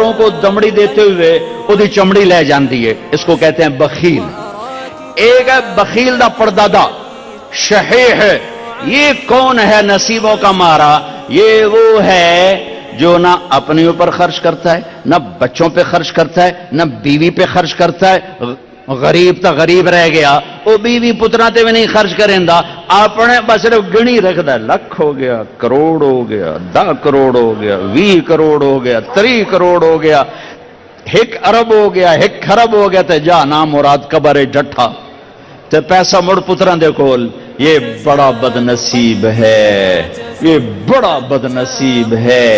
औरों को दमड़ी देते हुए उदी चमड़ी ले जाती है, इसको कहते हैं बखील। एक है बखील दा परदादा शहीह है। ये कौन है नसीबों का मारा? ये वो है जो ना अपने ऊपर खर्च करता है, ना बच्चों पे खर्च करता है, ना बीवी पे खर्च करता है। गरीब तो गरीब रह गया, वो बीवी पुत्रा ते भी नहीं खर्च करेंदा, अपने बस सिर्फ गिणी रखता है। लख हो गया, करोड़ हो गया, 10 करोड़ हो गया, 20 करोड़ हो गया, 30 करोड़ हो गया, 1 अरब हो गया, 1 खरब हो गया, तो जा ना मुराद कबर जट्ठा ते पैसा मुड़ पुत्रा दे कोल। ये बड़ा बदनसीब है, ये बड़ा बदनसीब है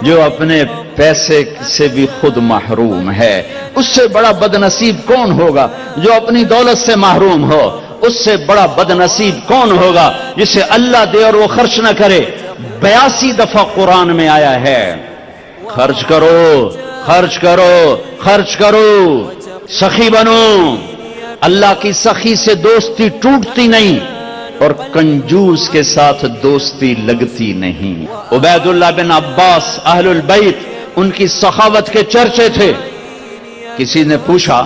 जो अपने पैसे से भी खुद महरूम है। उससे बड़ा बदनसीब कौन होगा जो अपनी दौलत से महरूम हो? उससे बड़ा बदनसीब कौन होगा जिसे अल्लाह दे और वो खर्च न करे? 82 दफा कुरान में आया है, खर्च करो, खर्च करो, खर्च करो, सखी बनो। अल्लाह की सखी से दोस्ती टूटती नहीं और कंजूस के साथ दोस्ती लगती नहीं। उबैदुल्लाह बिन अब्बास अहलुल बैत, उनकी सखावत के चर्चे थे। किसी ने पूछा,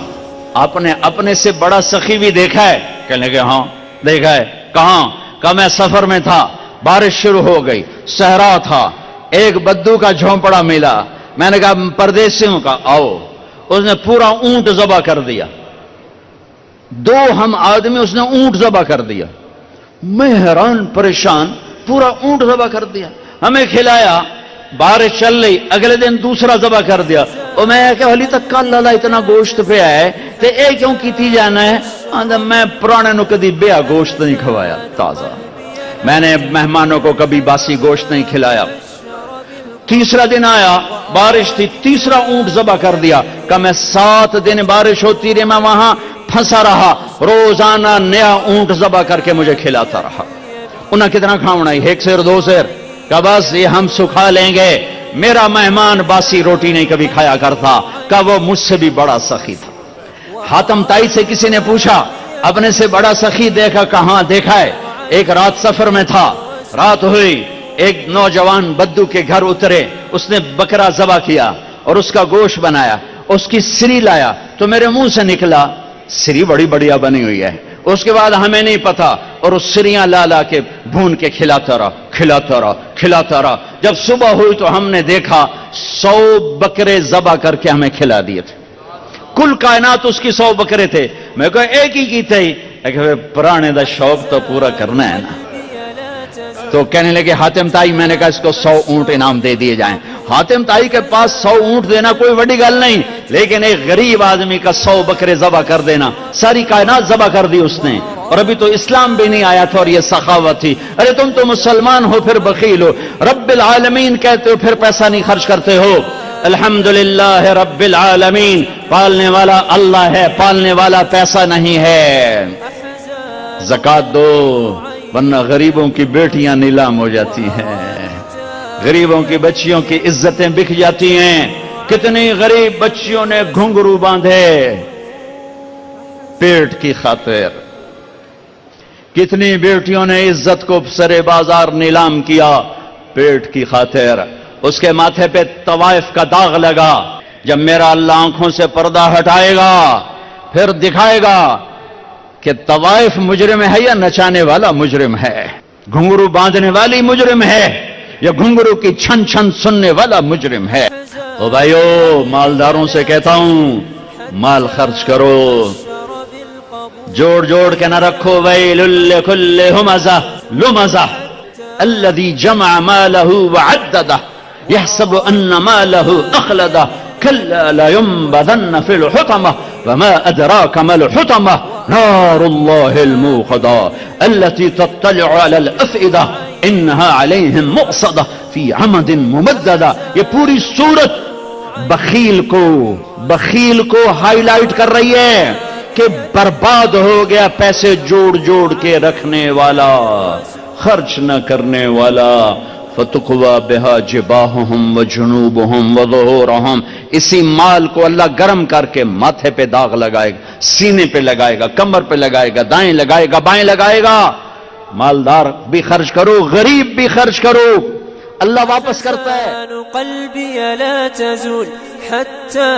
आपने अपने से बड़ा सखी भी देखा है? कहने लगे हाँ देखा है। कहां? कहा मैं सफर में था, बारिश शुरू हो गई, सहरा था, एक बद्दू का झोंपड़ा मिला। मैंने कहा परदेसियों का आओ। उसने पूरा ऊंट ज़बह कर दिया, 2 हम आदमी, उसने ऊंट ज़बह कर दिया। मैं हैरान परेशान, पूरा ऊंट ज़बह कर दिया, हमें खिलाया। बारिश चल रही, अगले दिन दूसरा ज़बह कर दिया। और मैं क्या हली तक कल लाला इतना गोश्त पे है तो ये क्यों की जाना है? आंदा मैं पुराने नु कभी बेया गोश्त नहीं खवाया ताजा, मैंने मेहमानों को कभी बासी गोश्त नहीं खिलाया। तीसरा दिन आया, बारिश थी, तीसरा ऊंट ज़बह कर दिया। का मैं 7 दिन बारिश होती रही, मैं वहां फंसा रहा, रोजाना नया ऊंट ज़बह करके मुझे खिलाता रहा। उन्हें कितना खावना है? 1 शेर 2 शेर का बस ये हम सुखा लेंगे। मेरा मेहमान बासी रोटी नहीं कभी खाया करता, का वो मुझसे भी बड़ा सखी था। हातम ताई से किसी ने पूछा, अपने से बड़ा सखी देखा? कहां देखा है? एक रात सफर में था, रात हुई, एक नौजवान बद्दू के घर उतरे, उसने बकरा ज़बह किया और उसका गोश्त बनाया, उसकी सिरी लाया तो मेरे मुंह से निकला, सिरी बड़ी बढ़िया बनी हुई है। उसके बाद हमें नहीं पता, और उस सिरियां ला ला के भून के खिलाता रहा, खिलाता रहा, खिलाता रहा। जब सुबह हुई तो हमने देखा 100 बकरे ज़बह करके हमें खिला दिए थे। कुल कायनात उसकी 100 बकरे थे, मैं को एक ही की थे। पुराने दा शौक तो पूरा करना है ना। तो कहने लगे हातिम ताई, मैंने कहा इसको 100 ऊंट इनाम दे दिए जाएं। हातिम ताई के पास 100 ऊंट देना कोई बड़ी गल नहीं, लेकिन एक गरीब आदमी का 100 बकरे ज़बह कर देना, सारी कायनात ज़बह कर दी उसने। और अभी तो इस्लाम भी नहीं आया था और ये सखावत थी। अरे तुम तो मुसलमान हो फिर बखील हो, रब्बिल आलमीन कहते हो फिर पैसा नहीं खर्च करते हो। अल्हम्दुलिल्लाह रब्बिल आलमीन, पालने वाला अल्लाह है, पालने वाला पैसा नहीं है। ज़कात दो वरना गरीबों की बेटियां नीलाम हो जाती हैं, गरीबों की बच्चियों की इज्जतें बिक जाती हैं। कितनी गरीब बच्चियों ने घुंघरू बांधे पेट की खातिर, कितनी बेटियों ने इज्जत को सरे बाजार नीलाम किया पेट की खातिर। उसके माथे पे तवाइफ का दाग लगा। जब मेरा अल्लाह आंखों से पर्दा हटाएगा फिर दिखाएगा कि तवाइफ मुजरिम है या नचाने वाला मुजरिम है, घुंघरू बांधने वाली मुजरिम है या घुंघरू की छन छन सुनने वाला मुजरिम है। ओ भाइयों, मालदारों से कहता हूं माल खर्च करो, जोड़ जोड़ के न रखो। वैलुल कुल्लि हुमज़ा लुमज़ा अल्लज़ी जमअ मालहु वअद्ददा यहसबु अन्न मालहु अखलदा कल्ला ला युंबज़न्न फिल हुतमा वमा अदराक मल हुतमा नारुल्लाहिल मूक़दा अल्लती तत्तलिउ अलल अफ़इदा इन्नहा अलैहिम मुक़सदा फी अमदिन मुमद्ददा। ये पूरी सूरत बखील को हाईलाइट कर रही है कि बर्बाद हो गया पैसे जोड़ जोड़ के रखने वाला, खर्च न करने वाला। फतुक़वा बिहा जिबाहुहुम व जुनूबुहुम व ज़ुहूरुहुम, इसी माल को अल्लाह गर्म करके माथे पे दाग लगाएगा, सीने पे लगाएगा, कमर पे लगाएगा, दाएं लगाएगा, बाएं लगाएगा। मालदार भी खर्च करो, गरीब भी खर्च करो। اللہ واپس کرتا ہے. أحزان قلبي لا تزول حتى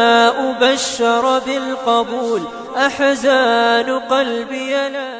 أبشر بالقبول. أحزان قلبي لا